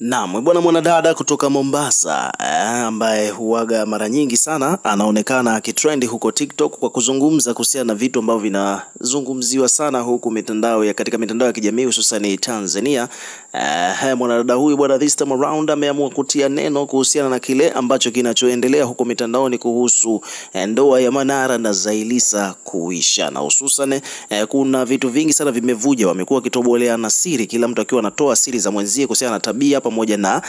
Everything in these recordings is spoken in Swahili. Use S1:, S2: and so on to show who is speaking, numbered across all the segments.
S1: Naam, bwana mwanadada kutoka Mombasa ambaye huaga mara nyingi sana anaonekana akitrend huko TikTok kwa kuzungumza kuhusiana na vitu ambavyo vinazungumziwa sana huku katika mitandao ya kijamii hususan Tanzania. Mwanadada huyu bwana this time around ameamua kutia neno kuhusiana na kile ambacho kinachoendelea huko mitandaoni kuhusu ndoa ya Manara na Zailisa kuisha, na hususan kuna vitu vingi sana vimevuja, wamekuwa wakitoboleana siri, kila mtu akiwa anatoa siri za mwenzie kuhusiana na tabia pamoja na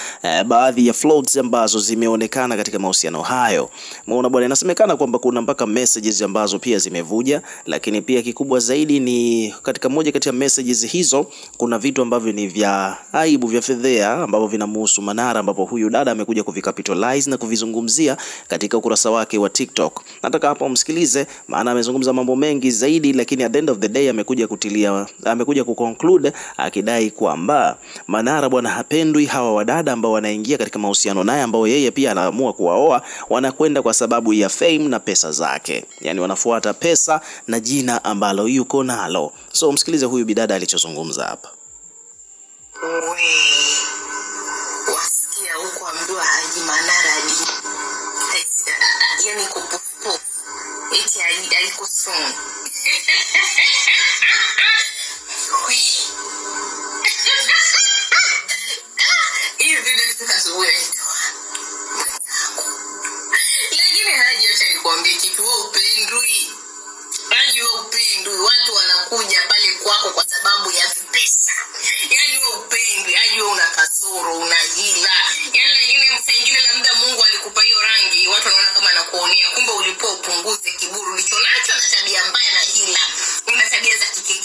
S1: baadhi ya floats ambazo zimeonekana katika mahusiano hayo. Muona bwana, inasemekana kwamba kuna mpaka messages ambazo pia zimevuja, lakini pia kikubwa zaidi ni katika moja kati ya messages hizo kuna vitu ambavyo ni vya aibu, vya fedhea ambavyo vinamhusu Manara, ambapo huyu dada amekuja kuvikapitalize na kuvizungumzia katika ukurasa wake wa TikTok. Nataka hapa umsikilize, maana amezungumza mambo mengi zaidi, lakini at the end of the day amekuja kuconclude akidai kwamba Manara bwana hapendwi. Hawa wadada ambao wanaingia katika mahusiano naye, ambao yeye pia anaamua kuwaoa, wanakwenda kwa sababu ya fame na pesa zake, yani wanafuata pesa na jina ambalo yuko nalo. So msikilize huyu bidada alichozungumza hapa.
S2: Wasikia huko ambiwa Haji Manara yani kupupu eti haiko strong. Lakini Haji, acha nikwambie kitu, wewe upendwi. Haji, wewe upendwi. Watu wanakuja pale kwako kwa sababu ya pesa. Yaani wewe upendwi. Haji, wewe una kasoro, una hila. Yaani wengine msengine labda Mungu alikupa hiyo rangi, watu wanaona kama anakuonea, kumbe ulipo upunguze kiburi ulichonacho na tabia mbaya na hila. Una tabia za kike.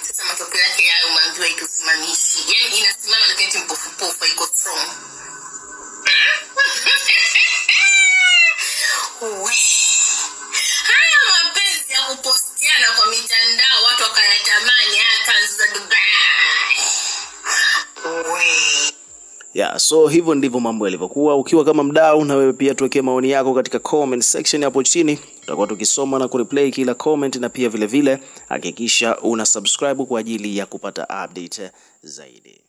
S2: Sasa matokeo yake hayo maambiwa itusimamishi. Yaani inasimama lakini mpofu haiko strong. Haya mapenzi ya kupostiana kwa mitandao watu wakayatamani kanzu za Dubai.
S1: So hivyo ndivyo mambo yalivyokuwa. Ukiwa kama mdau, na wewe pia tuwekee maoni yako katika comment section hapo chini. Tutakuwa tukisoma na kureplay kila comment, na pia vile hakikisha una subscribe kwa ajili ya kupata update zaidi.